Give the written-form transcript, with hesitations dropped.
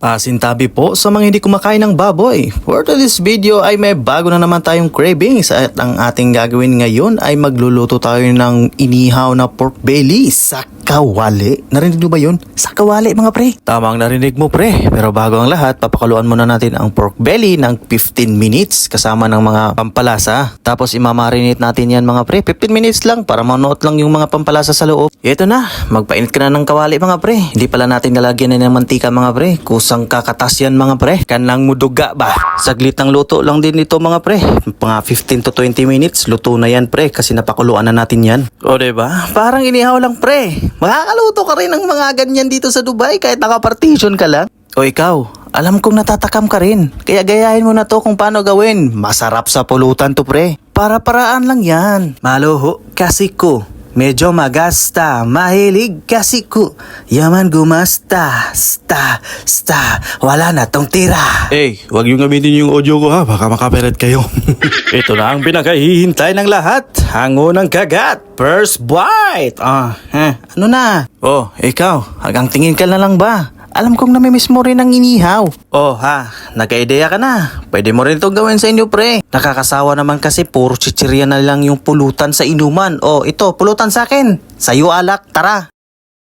Sintabi po sa mga hindi kumakain ng baboy. For this video ay may bago na naman tayong cravings at ang ating gagawin ngayon ay magluluto tayo ng inihaw na pork belly sa kawali. Narinig nyo ba yun? Sa kawali mga pre. Tamang narinig mo pre. Pero bago ang lahat, papakaluan muna natin ang pork belly ng 15 minutes kasama ng mga pampalasa. Tapos imamarinate natin yan mga pre. 15 minutes lang para manuot lang yung mga pampalasa sa loob. Ito na, magpainit ka na ng kawali mga pre. Hindi pala natin nalagyan na ng mantika mga pre. Kusang kakatas yan mga pre. Kanang muduga ba? Saglit ng luto lang din ito mga pre. Mga 15 to 20 minutes, luto na yan pre kasi napakuluan na natin yan. O diba? Parang inihaw lang pre. Makakaluto ka rin ng mga ganyan dito sa Dubai kahit nakapartition ka lang. O ikaw, alam kong natatakam ka rin. Kaya gayahin mo na to kung paano gawin. Masarap sa pulutan to pre. Para-paraan lang yan. Maluho kasi ko. Medyo magasta, mahilig kasi ko. Yaman gumasta, wala na tong tira. Wag yung gamitin yung audio ko ha, baka makapered kayo. Ito na ang pinakahihintay ng lahat. Hango ng kagat. First bite. Ano na? Ikaw, hanggang tingin ka na lang ba? Alam kong namimiss mo rin ang inihaw. Nagka-ideya ka na. Pwede mo rin itong gawin sa inyo, pre. Nakakasawa naman kasi puro chichirya na lang yung pulutan sa inuman. Ito, pulutan sa akin. Sa'yo alak, tara.